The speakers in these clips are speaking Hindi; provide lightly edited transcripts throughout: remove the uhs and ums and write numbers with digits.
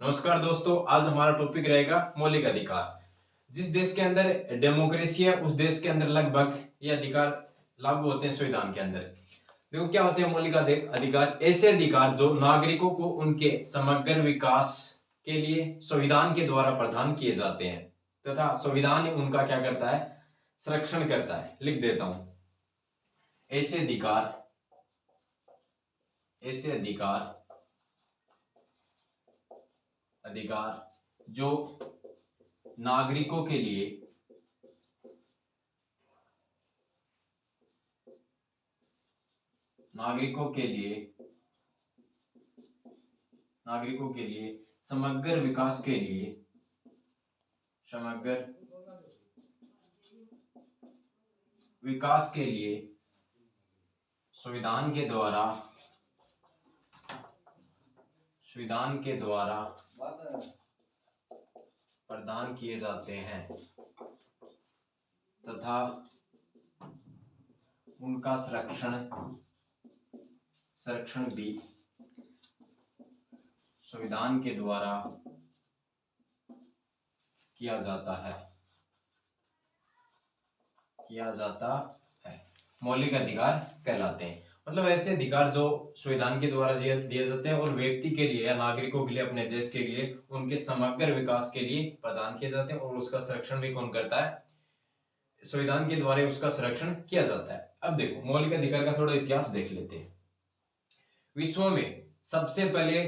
नमस्कार दोस्तों, आज हमारा टॉपिक रहेगा मौलिक अधिकार। जिस देश के अंदर डेमोक्रेसी है उस देश के अंदर लगभग ये अधिकार लागू होते हैं संविधान के अंदर। देखो क्या होते हैं मौलिक अधिकार, ऐसे अधिकार जो नागरिकों को उनके समग्र विकास के लिए संविधान के द्वारा प्रदान किए जाते हैं तथा संविधान उनका क्या करता है, संरक्षण करता है। लिख देता हूं, ऐसे अधिकार जो नागरिकों के लिए समग्र विकास के लिए संविधान के द्वारा प्रदान किए जाते हैं तथा उनका संरक्षण भी संविधान के द्वारा किया जाता है। मौलिक अधिकार कहलाते हैं। मतलब ऐसे अधिकार जो संविधान के द्वारा दिए जाते हैं और व्यक्ति के लिए या नागरिकों के लिए, अपने देश के लिए, उनके समग्र विकास के लिए प्रदान किए जाते हैं और उसका संरक्षण भी कौन करता है, संविधान के द्वारा उसका संरक्षण किया जाता है। अब देखो मौलिक अधिकार का थोड़ा इतिहास देख लेते हैं। विश्व में सबसे पहले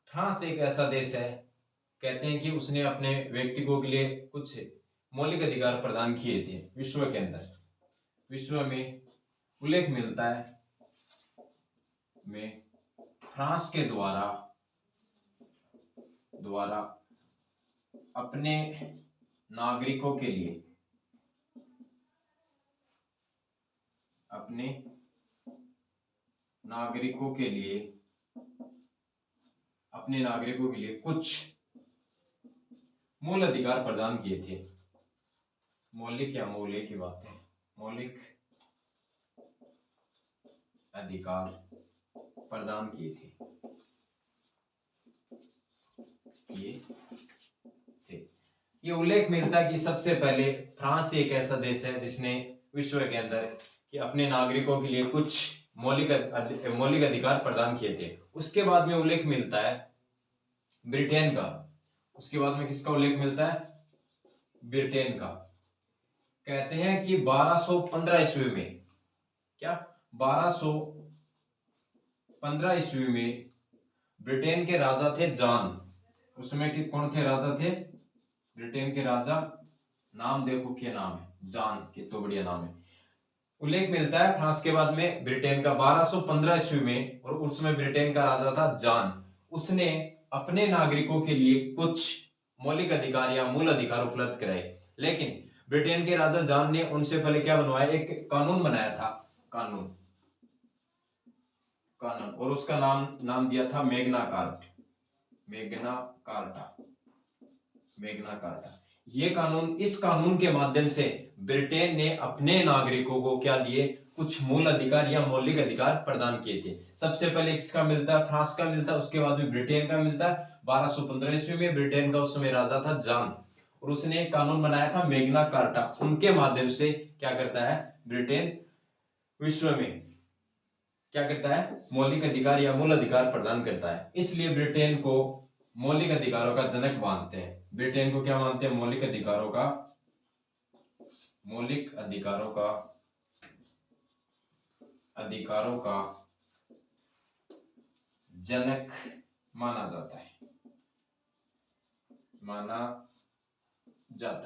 फ्रांस एक ऐसा देश है, कहते हैं कि उसने अपने व्यक्तियों के लिए कुछ मौलिक अधिकार प्रदान किए थे। विश्व में उल्लेख मिलता है में फ्रांस के द्वारा अपने नागरिकों के लिए कुछ मूल अधिकार प्रदान किए थे। मौलिक अधिकार प्रदान किए थे। ये उल्लेख मिलता है कि सबसे पहले फ्रांस एक ऐसा देश है जिसने विश्व के अंदर कि अपने नागरिकों के लिए कुछ मौलिक अधिकार प्रदान किए थे। उसके बाद में उल्लेख मिलता है ब्रिटेन का। उसके बाद में किसका उल्लेख मिलता है, ब्रिटेन का। कहते हैं कि 1215 ईस्वी में, क्या 1215 ईस्वी में ब्रिटेन के राजा थे जॉन। उसमें कि कौन थे राजा थे, ब्रिटेन के राजा। नाम देखो क्या नाम है, जॉन, कितना बढ़िया नाम है। उल्लेख मिलता है फ्रांस के बाद में ब्रिटेन का 1215 ईस्वी में, और उसमें ब्रिटेन का राजा था जॉन। उसने अपने नागरिकों के लिए कुछ मौलिक अधिकार या मूल अधिकार उपलब्ध कराए। लेकिन ब्रिटेन के राजा जॉन ने उनसे पहले क्या बनवाया, एक कानून बनाया था, कानून, और उसका नाम दिया था मैग्ना कार्टा। ये कानून, इस कानून के माध्यम से ब्रिटेन ने अपने नागरिकों को क्या दिए, कुछ मूल अधिकार या मौलिक अधिकार प्रदान किए थे। सबसे पहले किसका मिलता है, फ्रांस का मिलता है, उसके बाद में ब्रिटेन का मिलता है। 1215 ईस्वी में ब्रिटेन का उस समय राजा था जॉन, और उसने एक कानून बनाया था मैग्ना कार्टा। उनके माध्यम से क्या करता है, ब्रिटेन विश्व में क्या करता है, मौलिक अधिकार या मूल अधिकार प्रदान करता है। इसलिए ब्रिटेन को मौलिक अधिकारों का जनक मानते हैं। ब्रिटेन को क्या मानते हैं, मौलिक अधिकारों का जनक माना जाता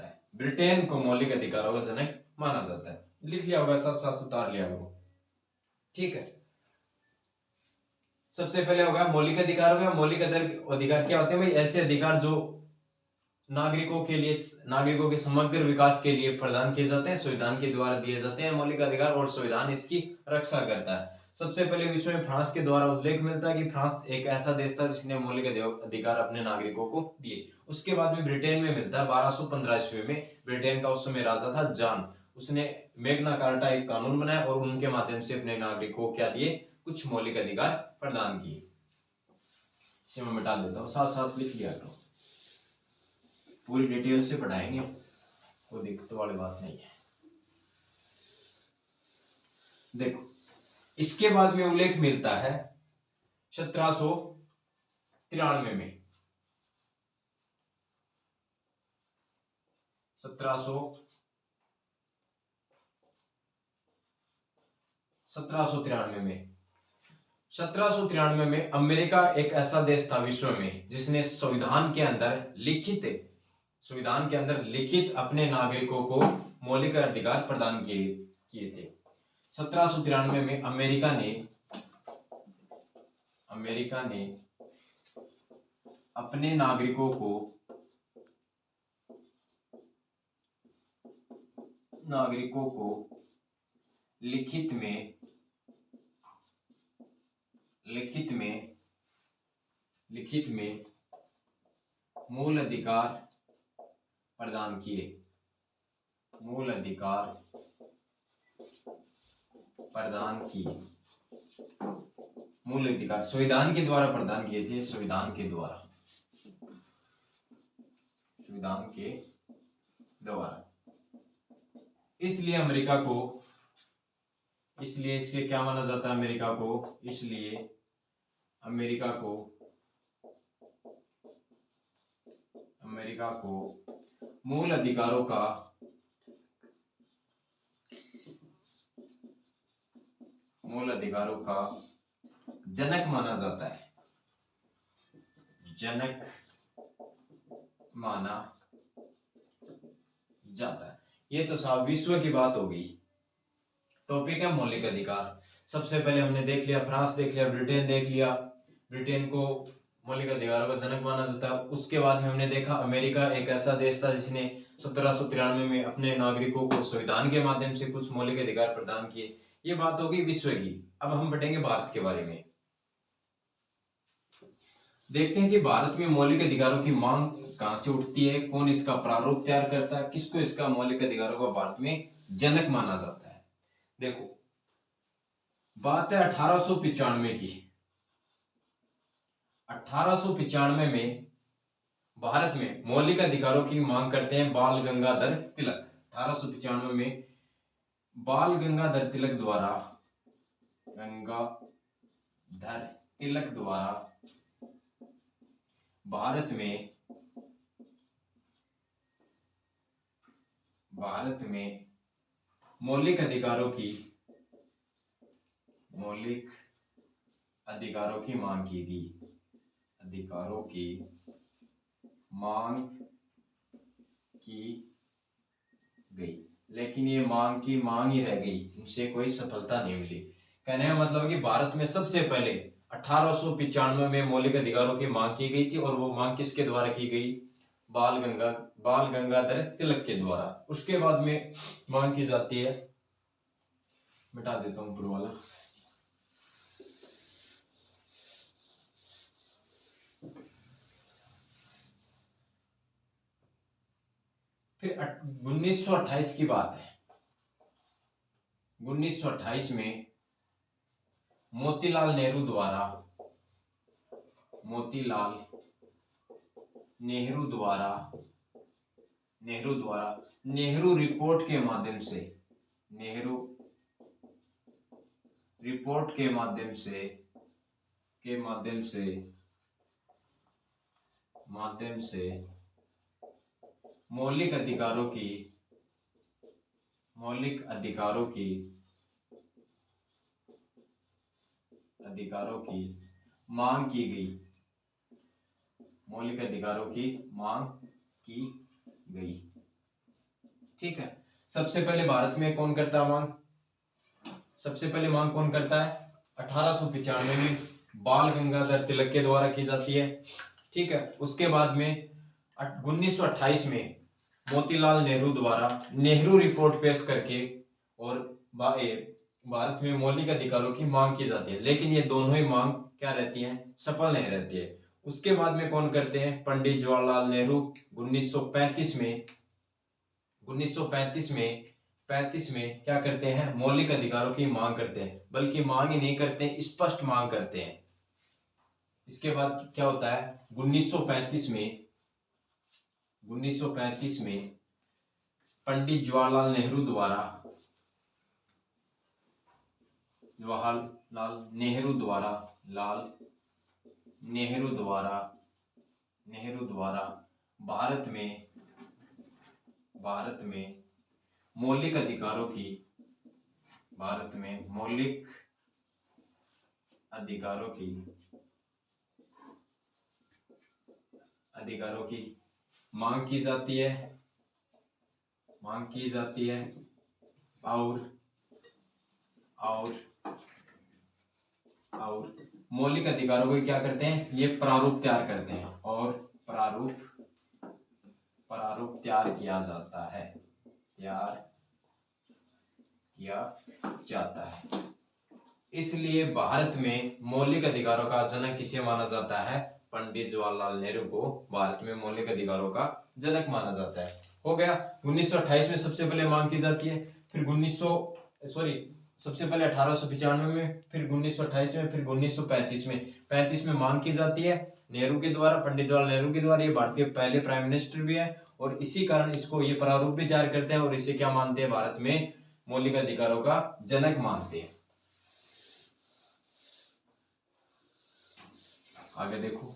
है। ब्रिटेन को मौलिक अधिकारों का जनक माना जाता है। लिख लिया होगा, साथ साथ उतार लिया होगा, ठीक है। सबसे पहले होगा मौलिक अधिकार। हो गया मौलिक अधिकार क्या होते हैं भाई, ऐसे अधिकार जो नागरिकों के समग्र विकास के लिए प्रदान किए जाते हैं, संविधान के द्वारा दिए जाते हैं मौलिक अधिकार, और संविधान इसकी रक्षा करता है। सबसे पहले विश्व में फ्रांस के द्वारा उल्लेख मिलता है कि फ्रांस एक ऐसा देश था जिसने मौलिक अधिकार अपने नागरिकों को दिए। उसके बाद में ब्रिटेन में मिलता है 1215 ईस्वी में। ब्रिटेन का उस समय राजा था जॉन, उसने मैग्ना कार्टा एक कानून बनाया और उनके माध्यम से अपने नागरिकों को क्या दिए, कुछ मौलिक अधिकार प्रदान किए। इसे मैं मिटा देता हूँ, साथ साथ लिख लिया करो, पूरी डिटेल से पढ़ाएंगे, कोई दिक्कत वाली बात नहीं है। देखो, इसके बाद में उल्लेख मिलता है 1793 में, 1793 में 1793 में अमेरिका एक ऐसा देश था विश्व में जिसने संविधान के अंदर लिखित अपने नागरिकों को मौलिक अधिकार प्रदान किए थे। 1793 में अमेरिका ने अपने नागरिकों को लिखित में मूल अधिकार प्रदान किए, मूल अधिकार संविधान के द्वारा प्रदान किए थे, संविधान के द्वारा। इसलिए इसके क्या माना जाता है अमेरिका को, इसलिए अमेरिका को मूल अधिकारों का जनक माना जाता है, ये तो साहब विश्व की बात हो गई। टॉपिक है मौलिक अधिकार। सबसे पहले हमने देख लिया फ्रांस, देख लिया ब्रिटेन, देख लिया ब्रिटेन को मौलिक अधिकारों का जनक माना जाता है। उसके बाद में हमने देखा अमेरिका एक ऐसा देश था जिसने 1793 में अपने नागरिकों को संविधान के माध्यम से कुछ मौलिक अधिकार प्रदान किए। ये बात होगी विश्व की। अब हम बढ़ेंगे भारत के बारे में, देखते हैं कि भारत में मौलिक अधिकारों की मांग कहां से उठती है, कौन इसका प्रारूप तैयार करता है, किसको इसका मौलिक अधिकारों का भारत में जनक माना जाता है। देखो, बात है 1895 की। 1895 में भारत में मौलिक अधिकारों की मांग करते हैं बाल गंगाधर तिलक। 1895 में बाल गंगाधर तिलक द्वारा भारत में मौलिक अधिकारों की मांग की गई, लेकिन ये मांग ही रह गई, इनसे कोई सफलता नहीं मिली। कहने का मतलब कि भारत में सबसे पहले 1895 में मौलिक अधिकारों की मांग की गई थी, और वो मांग किसके द्वारा की गई? बाल गंगाधर तिलक के द्वारा। उसके बाद में मांग की जाती है, मिटा देता हूं ऊपर वाला, फिर 1928 की बात है। 1928 में मोतीलाल नेहरू द्वारा नेहरू रिपोर्ट के माध्यम से मौलिक अधिकारों की मांग की गई। ठीक है। सबसे पहले भारत में कौन करता है मांग? सबसे पहले मांग कौन करता है? 1895 में बाल गंगाधर तिलक के द्वारा की जाती है। ठीक है। उसके बाद में 1928 में मोतीलाल नेहरू द्वारा नेहरू रिपोर्ट पेश करके और भारत में मौलिक अधिकारों की मांग की जाती है, लेकिन ये दोनों ही मांग क्या रहती हैं? सफल नहीं रहती है। उसके बाद में कौन करते हैं? पंडित जवाहरलाल नेहरू 1935 में क्या करते हैं? मौलिक अधिकारों की मांग करते हैं, बल्कि मांग ही नहीं करते, स्पष्ट मांग करते हैं। इसके बाद क्या होता है 1935 में, 1935 में पंडित जवाहरलाल नेहरू द्वारा, जवाहरलाल नेहरू द्वारा, लाल नेहरू द्वारा, नेहरू द्वारा भारत में, भारत में मौलिक अधिकारों की, भारत में मौलिक अधिकारों की, अधिकारों की मांग की जाती है, मांग की जाती है और मौलिक अधिकारों को क्या करते हैं, ये प्रारूप तैयार करते हैं और प्रारूप तैयार किया जाता है, तैयार किया जाता है। इसलिए भारत में मौलिक अधिकारों का जनक किसे माना जाता है, पंडित जवाहरलाल नेहरू को भारत में मौलिक अधिकारों का जनक माना जाता है। हो गया। 1928 में सबसे पहले मांग की जाती है, फिर सबसे पहले 1895 में, फिर 1928 में, फिर 1935 में, 35 में मांग की जाती है नेहरू के द्वारा, पंडित जवाहरलाल नेहरू के द्वारा। ये भारत के पहले प्राइम मिनिस्टर भी है और इसी कारण इसको ये प्रारूप भी तैयार करते हैं और इसे क्या मानते हैं, भारत में मौलिक अधिकारों का जनक मानते हैं। आगे देखो,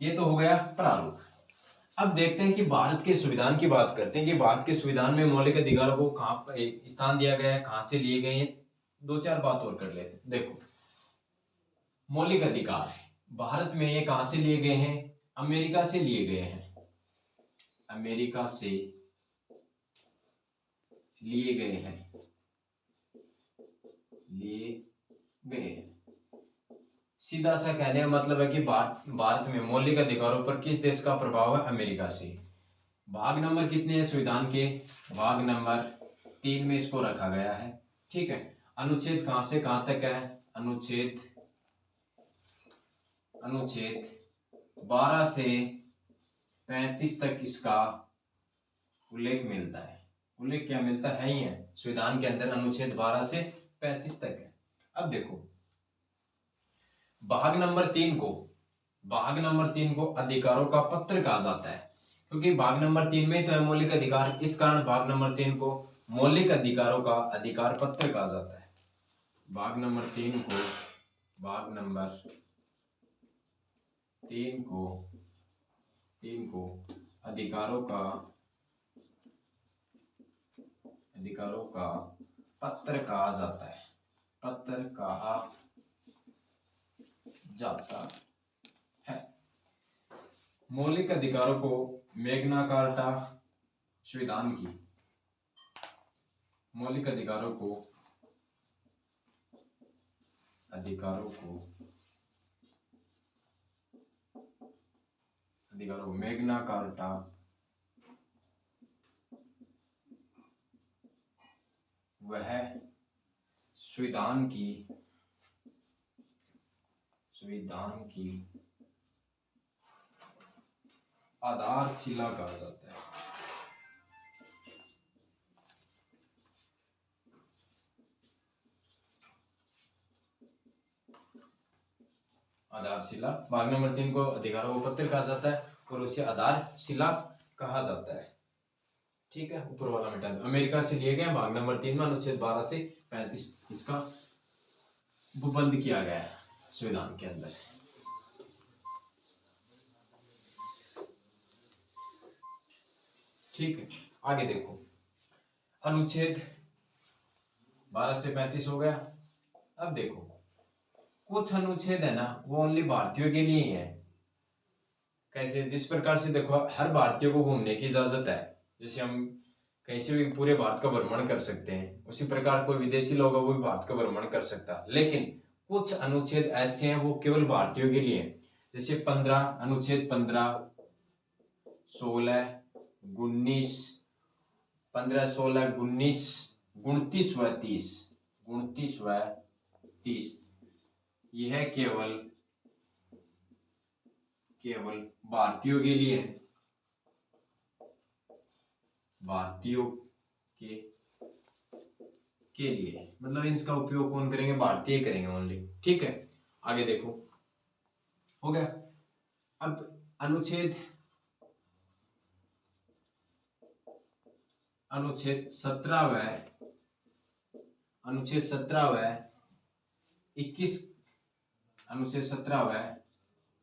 ये तो हो गया प्रारूप। अब देखते हैं कि भारत के संविधान की बात करते हैं कि भारत के संविधान में मौलिक अधिकारों को कहां पर स्थान दिया गया है, कहां से लिए गए हैं। दो चार बात और कर लेते हैं। देखो, मौलिक अधिकार भारत में ये कहां से लिए गए हैं, अमेरिका से लिए गए हैं, अमेरिका से लिए गए हैं, लिए गए हैं। सीधा सा कहने का मतलब है कि भारत में मौलिक अधिकारों पर किस देश का प्रभाव है, अमेरिका से। भाग नंबर कितने हैं संविधान के, भाग नंबर 3 में इसको रखा गया है। ठीक है। अनुच्छेद कहां से कहां तक है, अनुच्छेद 12 से 35 तक इसका उल्लेख मिलता है। उल्लेख क्या मिलता है, ही है संविधान के अंदर, अनुच्छेद 12 से 35 तक है। अब देखो, भाग नंबर 3 को अधिकारों का पत्र कहा जाता है, क्योंकि भाग नंबर 3 में तो है मौलिक अधिकार, इस कारण भाग नंबर 3 को मौलिक अधिकारों का अधिकार पत्र कहा जाता है। भाग नंबर 3 को, भाग नंबर 3 को अधिकारों का पत्र कहा जाता है, पत्र कहा जाता है। मौलिक अधिकारों को मैग्ना कार्टा संविधान की, मौलिक अधिकारों को मैग्ना कार्टा वह संविधान की आधारशिला कहा जाता है। आधारशिला, भाग नंबर 3 को अधिकारों को पत्र कहा जाता है और उसे आधारशिला कहा जाता है। ठीक है, ऊपर वाला मिटा दो। अमेरिका से लिए गए भाग नंबर 3 में अनुच्छेद 12 से 35 इसका उपबंध किया गया है संविधान के अंदर। ठीक है, आगे देखो, अनुच्छेद 12 से 35 हो गया। अब देखो, कुछ अनुच्छेद है ना, वो ओनली भारतीयों के लिए ही है। कैसे, जिस प्रकार से देखो, हर भारतीय को घूमने की इजाजत है, जैसे हम कहीं से भी पूरे भारत का भ्रमण कर सकते हैं, उसी प्रकार कोई विदेशी लोग है वो भी भारत का भ्रमण कर सकता है। लेकिन कुछ अनुच्छेद ऐसे हैं वो केवल भारतीयों के लिए हैं। जैसे 15 अनुच्छेद 15, 16, 19, 15, 16, 19, 29 व 30, 29 व 30, यह केवल भारतीयों के लिए है, भारतीयों के लिए, मतलब इसका उपयोग कौन करेंगे, भारतीय करेंगे ओनली। ठीक है, आगे देखो, हो गया। अब अनुच्छेद 17 व अनुच्छेद 17 व 21 अनुच्छेद 17 व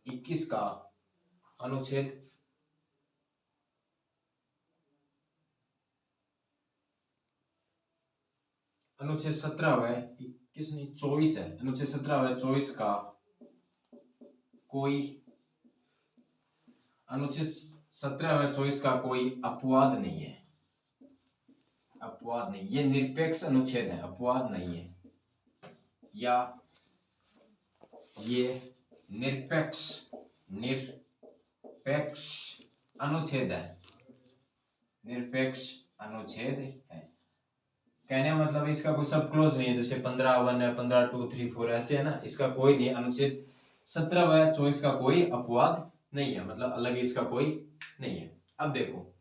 21 का अनुच्छेद अनुच्छेद 17 व 21 नहीं 24 है, अनुच्छेद 17 व 24 का कोई अनुच्छेद 17 व 24 का कोई अपवाद नहीं है, अपवाद नहीं, ये निरपेक्ष अनुच्छेद है, अपवाद नहीं है, या ये निरपेक्ष अनुच्छेद है, निरपेक्ष अनुच्छेद है। कहने का मतलब इसका कोई सब क्लोज नहीं है, जैसे 15(1) है, 15(2), 3, 4 ऐसे है ना, इसका कोई नहीं। अनुच्छेद 17 व 24 का कोई अपवाद नहीं है, मतलब अलग इसका कोई नहीं है। अब देखो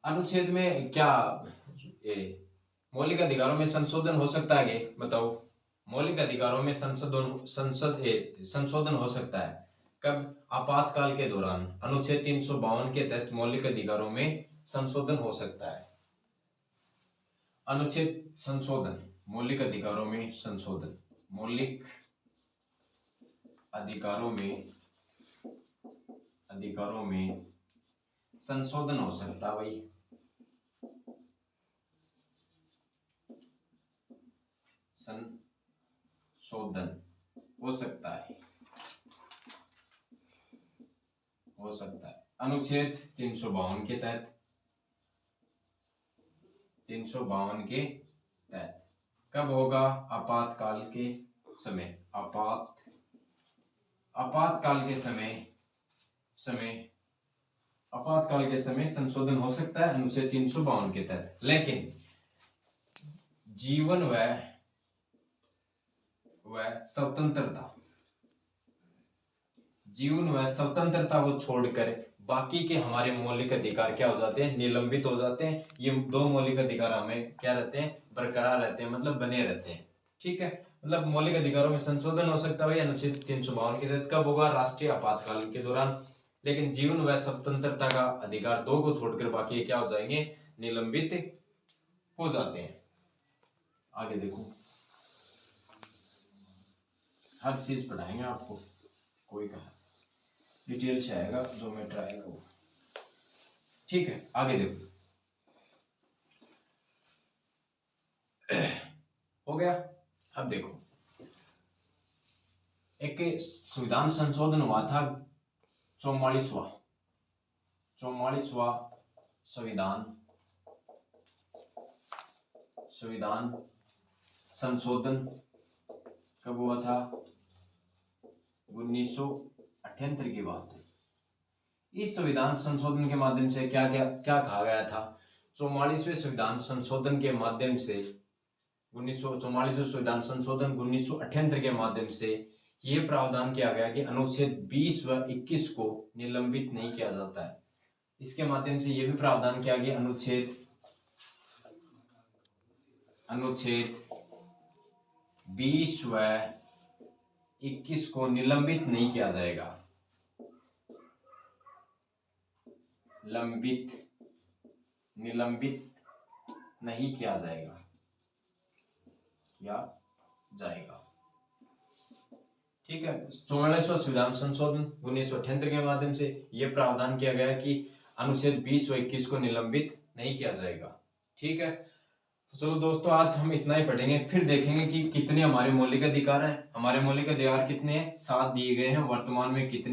अनुच्छेद में क्या मौलिक अधिकारों में संशोधन हो सकता है, बताओ। मौलिक अधिकारों में संशोधन हो सकता है कब, आपातकाल के दौरान। अनुच्छेद 352 के तहत मौलिक अधिकारों में संशोधन हो सकता है। अनुच्छेद संशोधन, मौलिक अधिकारों में संशोधन, मौलिक अधिकारों में संशोधन हो सकता है भाई, संशोधन हो सकता है, हो सकता है। अनुच्छेद 352 के तहत, 352 के तहत कब होगा, आपातकाल के समय, आपातकाल के समय संशोधन हो सकता है अनुच्छेद 352 के तहत। लेकिन जीवन व स्वतंत्रता को छोड़कर बाकी के हमारे मौलिक अधिकार क्या हो जाते हैं, निलंबित हो जाते हैं। ये दो मौलिक अधिकार हमें क्या रहते हैं, बरकरार रहते हैं, मतलब बने रहते हैं। ठीक है, मतलब मौलिक अधिकारों में संशोधन हो सकता है अनुच्छेद 352 के तहत कब होगा, राष्ट्रीय आपातकाल के दौरान। लेकिन जीवन व स्वतंत्रता का अधिकार दो को छोड़कर बाकी क्या हो जाएंगे, निलंबित हो जाते हैं। आगे देखो, हर चीज पढ़ाएंगे आपको, कोई कहा डिटेल से आएगा, जो मैटर आएगा वो। ठीक है, आगे देखो, हो गया। अब देखो, एक संविधान संशोधन हुआ था 44वां संविधान संशोधन कब हुआ था, 1978 की बात है। इस संविधान संशोधन के माध्यम से क्या कहा गया था, 44वें संविधान संशोधन के माध्यम से 1944वें संविधान संशोधन 1978 के माध्यम से ये प्रावधान किया गया कि अनुच्छेद 20 व 21 को निलंबित नहीं किया जाता है। इसके माध्यम से ये भी प्रावधान किया गया अनुच्छेद 20 व 21 को निलंबित नहीं किया जाएगा, निलंबित नहीं किया जाएगा। ठीक है, 44वां संविधान संशोधन 1978 के माध्यम से यह प्रावधान किया गया कि अनुच्छेद 20 व 21 को निलंबित नहीं किया जाएगा। ठीक है, तो चलो दोस्तों, आज हम इतना ही पढ़ेंगे, फिर देखेंगे कि कितने हमारे मौलिक अधिकार हैं। हमारे मौलिक अधिकार कितने हैं, 7 दिए गए हैं, वर्तमान में कितने